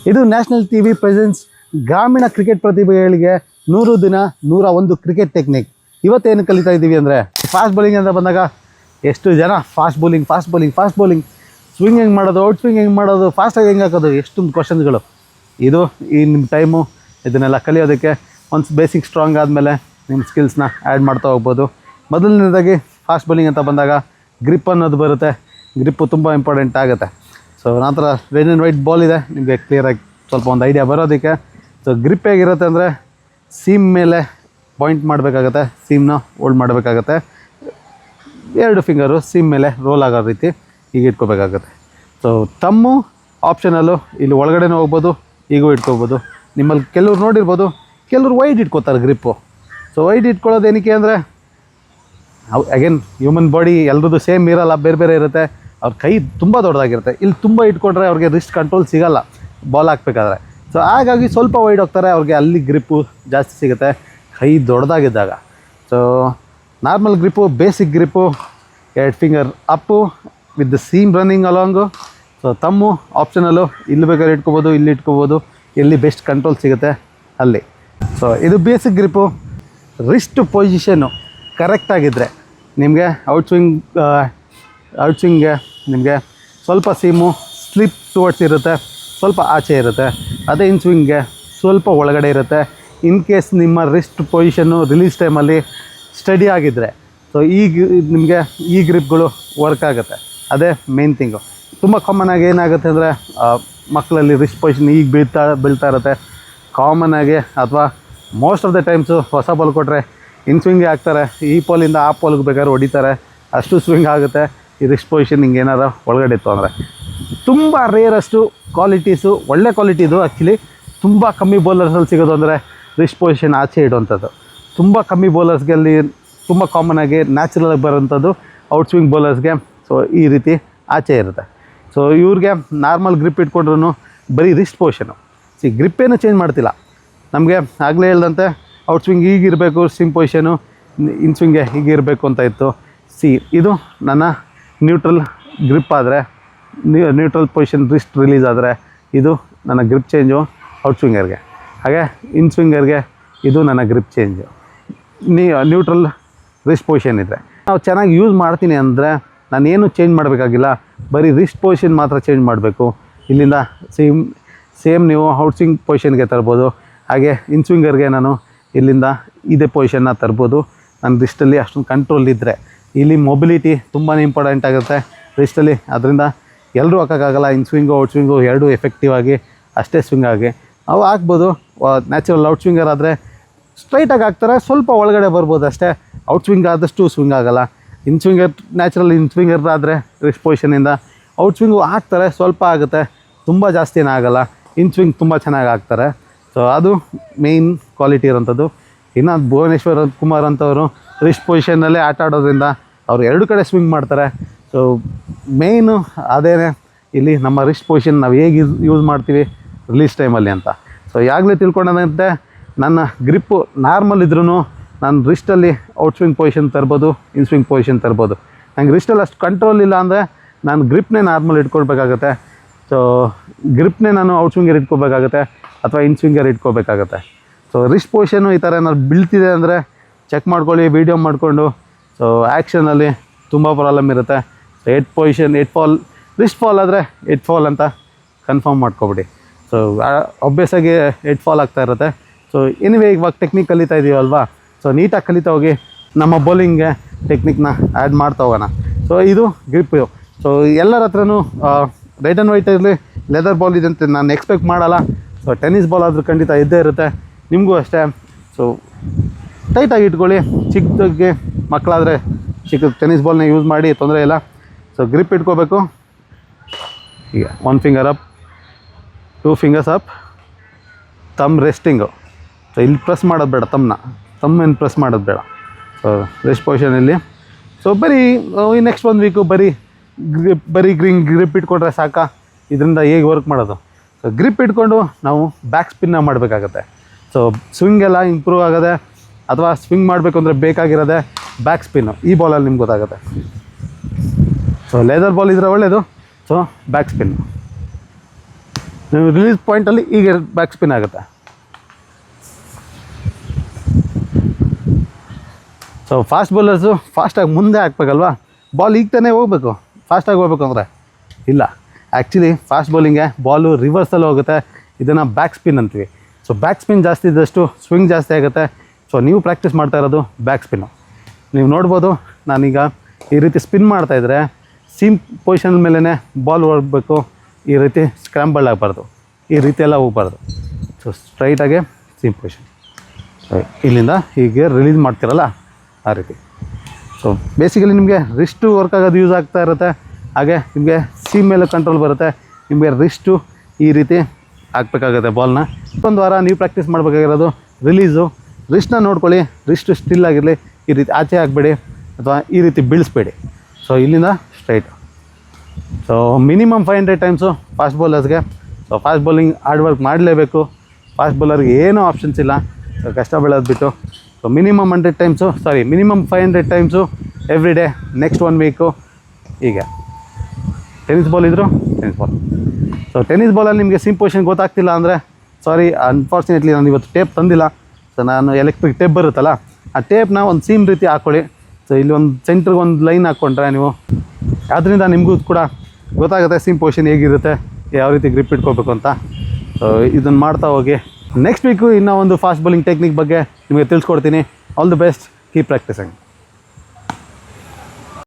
ಇದು national TV presence ಗ್ರಾಮೀಣ cricket ಪ್ರತಿಭೆಗಳಿಗೆ 100 ದಿನ 101 ಕ್ರಿಕೆಟ್ ಟೆಕ್ನಿಕ್. ಇವತ್ತೇನು ಕಲಿತಾ ಇದ್ದೀವಿ ಅಂದರೆ ಫಾಸ್ಟ್ ಬೌಲಿಂಗ್ ಅಂತ ಬಂದಾಗ ಎಷ್ಟು ಜನ ಫಾಸ್ಟ್ ಬೌಲಿಂಗ್ ಸ್ವಿಂಗ್ ಹೆಂಗೆ ಮಾಡೋದು, ಔಟ್ ಸ್ವಿಂಗ್ ಹೆಂಗೆ ಮಾಡೋದು, ಫಾಸ್ಟಾಗಿ ಹೆಂಗೆ ಹಾಕೋದು, ಎಷ್ಟೊಂದು ಕ್ವಶನ್ಸ್ಗಳು. ಇದು ಈ ನಿಮ್ಮ ಟೈಮು ಇದನ್ನೆಲ್ಲ ಕಲಿಯೋದಕ್ಕೆ ಒನ್ಸ್ ಬೇಸಿಕ್ ಸ್ಟ್ರಾಂಗ್ ಆದಮೇಲೆ ನಿಮ್ಮ ಸ್ಕಿಲ್ಸ್ನ ಆ್ಯಡ್ ಮಾಡ್ತಾ ಹೋಗ್ಬೋದು. ಮೊದಲನೇದಾಗಿ ಫಾಸ್ಟ್ ಬೌಲಿಂಗ್ ಅಂತ ಬಂದಾಗ ಗ್ರಿಪ್ ಅನ್ನೋದು ಬರುತ್ತೆ. ಗ್ರಿಪ್ಪು ತುಂಬ ಇಂಪಾರ್ಟೆಂಟ್ ಆಗುತ್ತೆ. ಸೊ ನಂತರ ರೆಡ್ ಆ್ಯಂಡ್ ವೈಟ್ ಬಾಲ್ ಇದೆ, ನಿಮಗೆ ಕ್ಲಿಯರಾಗಿ ಸ್ವಲ್ಪ ಒಂದು ಐಡಿಯಾ ಬರೋದಕ್ಕೆ. ಸೊ ಗ್ರಿಪ್ ಹೇಗಿರುತ್ತೆ ಅಂದರೆ ಸೀಮ್ ಮೇಲೆ ಪಾಯಿಂಟ್ ಮಾಡಬೇಕಾಗತ್ತೆ, ಸೀಮ್ನ ಹೋಲ್ಡ್ ಮಾಡಬೇಕಾಗತ್ತೆ. 2 ಫಿಂಗರು ಸೀಮ್ ಮೇಲೆ ರೋಲ್ ಆಗೋ ರೀತಿ ಹೀಗೆ ಇಟ್ಕೋಬೇಕಾಗತ್ತೆ. ಸೊ ತಮ್ಮು ಆಪ್ಷನಲ್ಲು, ಇಲ್ಲಿ ಒಳಗಡೆನೂ ಹೋಗ್ಬೋದು, ಈಗೂ ಇಟ್ಕೋಬೋದು. ನಿಮ್ಮಲ್ಲಿ ಕೆಲವ್ರು ನೋಡಿರ್ಬೋದು, ಕೆಲವ್ರು ವೈಡ್ ಇಟ್ಕೋತಾರೆ ಗ್ರಿಪ್ಪು. ಸೊ ವೈಡ್ ಇಟ್ಕೊಳ್ಳೋದು ಏನಕ್ಕೆ ಅಂದರೆ ಅಗೇನ್ ಹ್ಯೂಮನ್ ಬಾಡಿ ಎಲ್ರದ್ದು ಸೇಮ್ ಇರೋಲ್ಲ, ಬೇರೆ ಬೇರೆ ಇರುತ್ತೆ. ಅವ್ರ ಕೈ ತುಂಬ ದೊಡ್ಡದಾಗಿರುತ್ತೆ. ಇಲ್ಲಿ ತುಂಬ ಇಟ್ಕೊಂಡ್ರೆ ಅವ್ರಿಗೆ ರಿಸ್ಟ್ ಕಂಟ್ರೋಲ್ ಸಿಗೋಲ್ಲ ಬಾಲ್ ಹಾಕಬೇಕಾದ್ರೆ. ಸೊ ಹಾಗಾಗಿ ಸ್ವಲ್ಪ ವೈಡ್ ಹೋಗ್ತಾರೆ, ಅವ್ರಿಗೆ ಅಲ್ಲಿ ಗ್ರಿಪ್ಪು ಜಾಸ್ತಿ ಸಿಗುತ್ತೆ ಕೈ ದೊಡ್ಡದಾಗಿದ್ದಾಗ. So normal grip, basic grip 2 finger up with the seam running along. So thumb optional, ಇಲ್ಲಿ ಬೇಕಾದ್ರೆ ಇಟ್ಕೋಬೋದು, ಇಲ್ಲಿ ಇಟ್ಕೋಬೋದು, ಎಲ್ಲಿ ಬೆಸ್ಟ್ ಕಂಟ್ರೋಲ್ ಸಿಗುತ್ತೆ ಅಲ್ಲಿ. ಸೊ ಇದು ಬೇಸಿಕ್ ಗ್ರಿಪ್ಪು. ರಿಸ್ಟ್ ಪೊಸಿಷನ್ನು ಕರೆಕ್ಟಾಗಿದ್ದರೆ ನಿಮಗೆ ಔಟ್ ಸ್ವಿಂಗ್ಗೆ ನಿಮಗೆ ಸ್ವಲ್ಪ ಸೀಮು ಸ್ಲಿಪ್ ಟುವರ್ಡ್ಸ್ ಇರುತ್ತೆ, ಸ್ವಲ್ಪ ಆಚೆ ಇರುತ್ತೆ. ಅದೇ ಇನ್ ಸ್ವಿಂಗ್ಗೆ ಸ್ವಲ್ಪ ಒಳಗಡೆ ಇರುತ್ತೆ. ಇನ್ ಕೇಸ್ ನಿಮ್ಮ ರಿಸ್ಟ್ ಪೊಸಿಷನ್ನು ರಿಲೀಸ್ ಟೈಮಲ್ಲಿ ಸ್ಟಡಿ ಆಗಿದ್ದರೆ ಸೊ ನಿಮಗೆ ಈ ಗ್ರಿಪ್ಗಳು ವರ್ಕ್ ಆಗುತ್ತೆ. ಅದೇ ಮೇನ್ ಥಿಂಗು. ತುಂಬ ಕಾಮನ್ನಾಗಿ ಏನಾಗುತ್ತೆ ಅಂದರೆ ಮಕ್ಕಳಲ್ಲಿ ರಿಸ್ಟ್ ಪೊಸಿಷನ್ ಈಗ ಬೀಳ್ತಾ ಇರುತ್ತೆ ಕಾಮನ್ನಾಗಿ, ಅಥವಾ ಮೋಸ್ಟ್ ಆಫ್ ದ ಟೈಮ್ಸು ಹೊಸ ಬಾಲ್ ಕೊಟ್ಟರೆ ಇನ್ ಸ್ವಿಂಗೇ ಹಾಕ್ತಾರೆ, ಈ ಪೋಲಿಂದ ಆ ಪೋಲ್ಗೆ ಬೇಕಾದ್ರೆ ಹೊಡಿತಾರೆ, ಅಷ್ಟು ಸ್ವಿಂಗ್ ಆಗುತ್ತೆ. ಈ ರಿಸ್ಟ್ ಪೊಸಿಷನ್ ಹಿಂಗೆ ಏನಾರು ಒಳಗಡೆ ಇತ್ತು ಅಂದರೆ ತುಂಬ ರೇರಷ್ಟು ಕ್ವಾಲಿಟೀಸು, ಒಳ್ಳೆ ಕ್ವಾಲಿಟಿದು ಆ್ಯಕ್ಚುಲಿ ತುಂಬ ಕಮ್ಮಿ ಬೌಲರ್ಸಲ್ಲಿ ಸಿಗೋದು ಅಂದರೆ ರಿಸ್ಟ್ ಪೊಸಿಷನ್ ಆಚೆ ಇಡುವಂಥದ್ದು. ತುಂಬ ಕಮ್ಮಿ ಬೌಲರ್ಸ್ಗೆ ಅಲ್ಲಿ ತುಂಬ ಕಾಮನ್ನಾಗಿ ನ್ಯಾಚುರಲಾಗಿ ಬರೋಂಥದ್ದು ಔಟ್ ಸ್ವಿಂಗ್ ಬೌಲರ್ಸ್ಗೆ ಸೊ ಈ ರೀತಿ ಆಚೆ ಇರುತ್ತೆ. ಸೊ ಇವ್ರಿಗೆ ನಾರ್ಮಲ್ ಗ್ರಿಪ್ ಇಟ್ಕೊಂಡ್ರೂ ಬರೀ ರಿಸ್ಟ್ ಪೊಸಿಷನು, ಗ್ರಿಪ್ಪೇನು ಚೇಂಜ್ ಮಾಡ್ತಿಲ್ಲ. ನಮಗೆ ಆಗಲೇ ಹೇಳ್ದಂತೆ ಔಟ್ ಸ್ವಿಂಗ್ ಹೀಗಿರಬೇಕು, ಸ್ವಿಂಗ್ ಪೊಸಿಷನು, ಇನ್ ಸ್ವಿಂಗ್ಗೆ ಹೀಗಿರಬೇಕು ಅಂತ ಇತ್ತು. ಇದು ನನ್ನ ನ್ಯೂಟ್ರಲ್ ಗ್ರಿಪ್ ಆದರೆ, ನ್ಯೂಟ್ರಲ್ ಪೊಸಿಷನ್ ರಿಸ್ಟ್ ರಿಲೀಸ್ ಆದರೆ ಇದು ನನ್ನ ಗ್ರಿಪ್ ಚೇಂಜು ಔಟ್ ಸ್ವಿಂಗರ್ಗೆ. ಹಾಗೆ ಇನ್ ಸ್ವಿಂಗರ್ಗೆ ಇದು ನನ್ನ grip change. Neutral wrist position ಇದ್ದರೆ ನಾವು ಚೆನ್ನಾಗಿ ಯೂಸ್ ಮಾಡ್ತೀನಿ ಅಂದರೆ ನಾನೇನು ಚೇಂಜ್ ಮಾಡಬೇಕಾಗಿಲ್ಲ, ಬರೀ ರಿಸ್ಟ್ ಪೊಸಿಷನ್ ಮಾತ್ರ ಚೇಂಜ್ ಮಾಡಬೇಕು. ಇಲ್ಲಿಂದ ಸೇಮ್ ನೀವು ಔಟ್ ಸ್ವಿಂಗ್ ಪೊಸಿಷನ್ಗೆ ತರ್ಬೋದು. ಹಾಗೆ ಇನ್ ಸ್ವಿಂಗರ್ಗೆ ನಾನು ಇಲ್ಲಿಂದ ಇದೇ ಪೊಸಿಷನ್ನ ತರ್ಬೋದು. ನನ್ನ ರಿಸ್ಟಲ್ಲಿ ಅಷ್ಟೊಂದು ಕಂಟ್ರೋಲ್ ಇದ್ದರೆ. ಇಲ್ಲಿ ಮೊಬಿಲಿಟಿ ತುಂಬಾ ಇಂಪಾರ್ಟೆಂಟ್ ಆಗುತ್ತೆ ರಿಸ್ಟಲ್ಲಿ. ಅದರಿಂದ ಎಲ್ಲರೂ ಹಾಕೋಕ್ಕಾಗಲ್ಲ. ಇನ್ ಸ್ವಿಂಗು ಔಟ್ ಸ್ವಿಂಗು ಎರಡೂ ಎಫೆಕ್ಟಿವ್ ಆಗಿ ಅಷ್ಟೇ ಸ್ವಿಂಗ್ ಆಗಿ ಅವು ಹಾಕ್ಬೋದು. ನ್ಯಾಚುರಲ್ ಔಟ್ ಸ್ವಿಂಗರ್ ಆದರೆ ಸ್ಟ್ರೈಟಾಗಿ ಹಾಕ್ತಾರೆ, ಸ್ವಲ್ಪ ಒಳಗಡೆ ಬರ್ಬೋದು ಅಷ್ಟೇ. ಔಟ್ ಸ್ವಿಂಗ್ ಆದಷ್ಟು ಸ್ವಿಂಗ್ ಆಗೋಲ್ಲ. ಇನ್ ಸ್ವಿಂಗರ್ ನ್ಯಾಚುರಲ್ ಇನ್ ಸ್ವಿಂಗರ್ ಆದರೆ ರಿಸ್ಟ್ ಪೊಸಿಷನಿಂದ ಔಟ್ ಸ್ವಿಂಗು ಹಾಕ್ತಾರೆ, ಸ್ವಲ್ಪ ಆಗುತ್ತೆ, ತುಂಬ ಜಾಸ್ತಿ ಏನಾಗಲ್ಲ. ಇನ್ ಸ್ವಿಂಗ್ ತುಂಬ ಚೆನ್ನಾಗಿ ಹಾಕ್ತಾರೆ. ಸೊ ಅದು ಮೇಯ್ನ್ ಕ್ವಾಲಿಟಿ ಇರೋಂಥದ್ದು. ಇನ್ನು ಭುವನೇಶ್ವರ್ ಕುಮಾರ್ ಅಂತವರು ರಿಸ್ಟ್ ಪೊಸಿಷನ್ನಲ್ಲೇ ಆಟ ಆಡೋದ್ರಿಂದ ಅವರು 2 ಕಡೆ ಸ್ವಿಂಗ್ ಮಾಡ್ತಾರೆ. ಸೊ ಮೇಯ್ನು ಅದೇ ಇಲ್ಲಿ ನಮ್ಮ ರಿಸ್ಟ್ ಪೊಸಿಷನ್ ನಾವು ಹೇಗೆ ಯೂಸ್ ಮಾಡ್ತೀವಿ ರಿಲೀಸ್ ಟೈಮಲ್ಲಿ ಅಂತ. ಸೊ ಈಗಾಗಲೇ ತಿಳ್ಕೊಂಡಂತೆ ನನ್ನ ಗ್ರಿಪ್ಪು ನಾರ್ಮಲ್ ಇದ್ರೂ ನಾನು ರಿಸ್ಟಲ್ಲಿ ಔಟ್ ಸ್ವಿಂಗ್ ಪೊಸಿಷನ್ ತರ್ಬೋದು, ಇನ್ ಸ್ವಿಂಗ್ ಪೊಸಿಷನ್ ತರ್ಬೋದು. ನಂಗೆ ರಿಸ್ಟಲ್ಲಿ ಅಷ್ಟು ಕಂಟ್ರೋಲ್ ಇಲ್ಲ ಅಂದರೆ ನಾನು ಗ್ರಿಪ್ನೇ ನಾರ್ಮಲ್ ಇಟ್ಕೊಳ್ಬೇಕಾಗತ್ತೆ. ಸೊ ಗ್ರಿಪ್ನೇ ನಾನು ಔಟ್ ಸ್ವಿಂಗರ್ ಇಟ್ಕೋಬೇಕಾಗತ್ತೆ ಅಥವಾ ಇನ್ ಸ್ವಿಂಗರ್ ಇಟ್ಕೋಬೇಕಾಗತ್ತೆ. ಸೊ ರಿಸ್ಟ್ ಪೊಸಿಷನು ಈ ಥರ ಏನಾದ್ರು ಬೀಳ್ತಿದೆ ಅಂದರೆ ಚೆಕ್ ಮಾಡ್ಕೊಳ್ಳಿ, ವೀಡಿಯೋ ಮಾಡಿಕೊಂಡು. ಸೊ ಆ್ಯಕ್ಷನಲ್ಲಿ ತುಂಬ ಪ್ರಾಬ್ಲಮ್ ಇರುತ್ತೆ. So head position, head fall, wrist fall ಆದರೆ ಹೆಡ್ ಫಾಲ್ ಅಂತ ಕನ್ಫರ್ಮ್ ಮಾಡ್ಕೊಬಿಡಿ. ಸೊ ಆಬ್ವಿಯಸ್ಸಾಗಿ ಹೆಡ್ ಫಾಲ್ ಆಗ್ತಾ ಇರುತ್ತೆ. ಸೊ ಎನಿವೇ ಇವಾಗ ಟೆಕ್ನಿಕ್ ಕಲಿತಾ ಇದ್ದೀವಲ್ವಾ, ಸೊ ನೀಟಾಗಿ ಕಲಿತಾ ಹೋಗಿ ನಮ್ಮ ಬೌಲಿಂಗ್ಗೆ ಟೆಕ್ನಿಕ್ನ ಆ್ಯಡ್ ಮಾಡ್ತಾ ಹೋಗೋಣ. ಸೊ ಇದು ಗ್ರಿಪ್ಪು. ಸೊ ಎಲ್ಲರ ಹತ್ರನೂ ರೈಟ್ ಆ್ಯಂಡ್ ವೈಟ್ ಇರಲಿ, ಲೆದರ್ ಬಾಲ್ ಇದೆ ಅಂತ ನಾನು ಎಕ್ಸ್ಪೆಕ್ಟ್ ಮಾಡಲ್ಲ. ಸೊ ಟೆನ್ನಿಸ್ ಬಾಲ್ ಆದರೂ ಖಂಡಿತ ಇದ್ದೇ ಇರುತ್ತೆ, ನಿಮಗೂ ಅಷ್ಟೇ. ಸೊ ಟೈಟಾಗಿ ಇಟ್ಕೊಳ್ಳಿ. ಚಿಕ್ಕದಾಗಿ ಮಕ್ಕಳಾದರೆ ಚಿಕ್ಕ ಟೆನ್ನಿಸ್ ಬಾಲ್ನ ಯೂಸ್ ಮಾಡಿ, ತೊಂದರೆ ಇಲ್ಲ. ಸೊ ಗ್ರಿಪ್ ಇಟ್ಕೋಬೇಕು. ಈಗ 1 ಫಿಂಗರ್ ಅಪ್, 2 ಫಿಂಗರ್ಸ್ ಅಪ್, ತಮ್ ರೆಸ್ಟಿಂಗು. ಸೊ ಇಲ್ಲಿ ಪ್ರೆಸ್ ಮಾಡೋದು ಬೇಡ, ತಮ್ಮೇನು ಪ್ರೆಸ್ ಮಾಡೋದು ಬೇಡ. ಸೊ ರೆಸ್ಟ್ ಪೊಸಿಷನಲ್ಲಿ. ಸೊ ಬರೀ ನೆಕ್ಸ್ಟ್ 1 ವೀಕು ಬರೀ ಗ್ರಿಪ್ ಇಟ್ಕೊಂಡ್ರೆ ಸಾಕ. ಇದರಿಂದ ಹೇಗೆ ವರ್ಕ್ ಮಾಡೋದು? ಸೊ ಗ್ರಿಪ್ ಇಟ್ಕೊಂಡು ನಾವು ಬ್ಯಾಕ್ ಸ್ಪಿನ್ನ ಮಾಡಬೇಕಾಗತ್ತೆ. ಸೊ ಸ್ವಿಂಗೆಲ್ಲ ಇಂಪ್ರೂವ್ ಆಗೋದೆ, ಅಥವಾ ಸ್ವಿಂಗ್ ಮಾಡಬೇಕು ಅಂದರೆ ಬೇಕಾಗಿರೋದೆ ಬ್ಯಾಕ್ ಸ್ಪಿನ್ನು. ಈ ಬಾಲಲ್ಲಿ ನಿಮ್ಗೆ ಗೊತ್ತಾಗುತ್ತೆ. ಸೊ ಲೇದರ್ ಬಾಲ್ ಇದ್ದರೆ ಒಳ್ಳೆಯದು. So back spin. ನೀವು ರಿಲೀಸ್ ಪಾಯಿಂಟಲ್ಲಿ ಈಗ ಬ್ಯಾಕ್ ಸ್ಪಿನ್ ಆಗುತ್ತೆ. ಸೊ ಫಾಸ್ಟ್ ಬೌಲರ್ಸು ಫಾಸ್ಟಾಗಿ ಮುಂದೆ ಹಾಕ್ಬೇಕಲ್ವಾ, ಬಾಲ್ ಈಗ ತಾನೇ ಹೋಗಬೇಕು, ಫಾಸ್ಟಾಗಿ ಹೋಗ್ಬೇಕು ಅಂದರೆ ಇಲ್ಲ. ಆ್ಯಕ್ಚುಲಿ ಫಾಸ್ಟ್ ಬೌಲಿಂಗೆ ಬಾಲು ರಿವರ್ಸಲ್ಲಿ ಹೋಗುತ್ತೆ, ಇದನ್ನು ಬ್ಯಾಕ್ ಸ್ಪಿನ್ ಅಂತೀವಿ. ಸೊ ಬ್ಯಾಕ್ ಸ್ಪಿನ್ ಜಾಸ್ತಿ ಇದ್ದಷ್ಟು ಸ್ವಿಂಗ್ ಜಾಸ್ತಿ ಆಗುತ್ತೆ. ಸೊ ನೀವು ಪ್ರಾಕ್ಟೀಸ್ ಮಾಡ್ತಾ ಇರೋದು ಬ್ಯಾಕ್ ಸ್ಪಿನ್ನು. ನೀವು ನೋಡ್ಬೋದು, ನಾನೀಗ ಈ ರೀತಿ ಸ್ಪಿನ್ ಮಾಡ್ತಾಯಿದ್ರೆ ಸೀಮ್ ಪೊಸಿಷನ್ ಮೇಲೇ ಬಾಲ್ ಹೋಗಬೇಕು, ಈ ರೀತಿ ಸ್ಕ್ರ್ಯಾಂಬಲ್ ಆಗಬಾರ್ದು, ಈ ರೀತಿ ಎಲ್ಲ ಹೋಗ್ಬಾರ್ದು. ಸೊ ಸ್ಟ್ರೈಟಾಗೆ ಸೀಮ್ ಪೊಸಿಷನ್, ಇಲ್ಲಿಂದ ಹೀಗೆ ರಿಲೀಸ್ ಮಾಡ್ತಿರಲ್ಲ ಆ ರೀತಿ. ಸೊ ಬೇಸಿಕಲಿ ನಿಮಗೆ ರಿಸ್ಟು ವರ್ಕ್ ಆಗೋದು ಯೂಸ್ ಆಗ್ತಾ ಇರುತ್ತೆ, ಹಾಗೆ ನಿಮಗೆ ಸೀಮ್ ಮೇಲೆ ಕಂಟ್ರೋಲ್ ಬರುತ್ತೆ. ನಿಮಗೆ ರಿಸ್ಟು ಈ ರೀತಿ ಹಾಕ್ಬೇಕಾಗುತ್ತೆ ಬಾಲ್ನ. ಒಂದು ವಾರ ನೀವು ಪ್ರಾಕ್ಟೀಸ್ ಮಾಡಬೇಕಾಗಿರೋದು ರಿಲೀಸು. ರಿಸ್ಟನ್ನ ನೋಡ್ಕೊಳ್ಳಿ, ರಿಸ್ಟು ಸ್ಟಿಲ್ ಆಗಿರಲಿ, ಈ ರೀತಿ ಆಚೆ ಆಗಬೇಡಿ ಅಥವಾ ಈ ರೀತಿ ಬೀಳಿಸ್ಬೇಡಿ. ಸೊ ಇಲ್ಲಿಂದ straight. So minimum 500 times fast ಬೌಲರ್ಸ್ಗೆ. So fast bowling hard work ಮಾಡಲೇಬೇಕು. ಫಾಸ್ಟ್ ಬೌಲರ್ಗೆ ಏನೂ ಆಪ್ಷನ್ಸ್ ಇಲ್ಲ, ಸೊ ಕಷ್ಟ ಬೀಳೋದು ಬಿಟ್ಟು. So minimum 500 times every day, next 1 week. ಈಗ ಟೆನ್ನಿಸ್ ಬಾಲ್ ಇದ್ದರು ಟೆನ್ನಿಸ್ ಬಾಲ್. ಸೊ ಟೆನ್ನಿಸ್ ಬಾಲಲ್ಲಿ ನಿಮಗೆ ಸೀಮ್ ಪೊಸಿಷನ್ ಗೊತ್ತಾಗ್ತಿಲ್ಲ ಅಂದರೆ ಸಾರಿ, ಅನ್ಫಾರ್ಚುನೇಟ್ಲಿ ನಾನು ಇವತ್ತು ಟೇಪ್ ತಂದಿಲ್ಲ. ಸೊ ನಾನು ಎಲೆಕ್ಟ್ರಿಕ್ ಟೇಪ್ ಬರುತ್ತಲ್ಲ, ಆ ಟೇಪ್ನ ಒಂದು ಸೀಮ್ ರೀತಿ ಹಾಕ್ಕೊಳ್ಳಿ. ಸೊ ಇಲ್ಲಿ ಒಂದು ಸೆಂಟ್ರಿಗೆ ಒಂದು ಲೈನ್ ಹಾಕ್ಕೊಂಡ್ರೆ ನೀವು, ಅದರಿಂದ ನಿಮಗೂ ಕೂಡ ಗೊತ್ತಾಗುತ್ತೆ ಸೀಮ್ ಪೊಸಿಷನ್ ಹೇಗಿರುತ್ತೆ, ಯಾವ ರೀತಿ ಗ್ರಿಪ್ ಇಟ್ಕೋಬೇಕು ಅಂತ. ಸೊ ಇದನ್ನು ಮಾಡ್ತಾ ಹೋಗಿ. ನೆಕ್ಸ್ಟ್ ವೀಕು ಇನ್ನೂ ಒಂದು ಫಾಸ್ಟ್ ಬೌಲಿಂಗ್ ಟೆಕ್ನಿಕ್ ಬಗ್ಗೆ ನಿಮಗೆ ತಿಳಿಸ್ಕೊಡ್ತೀನಿ. All the best, keep practising.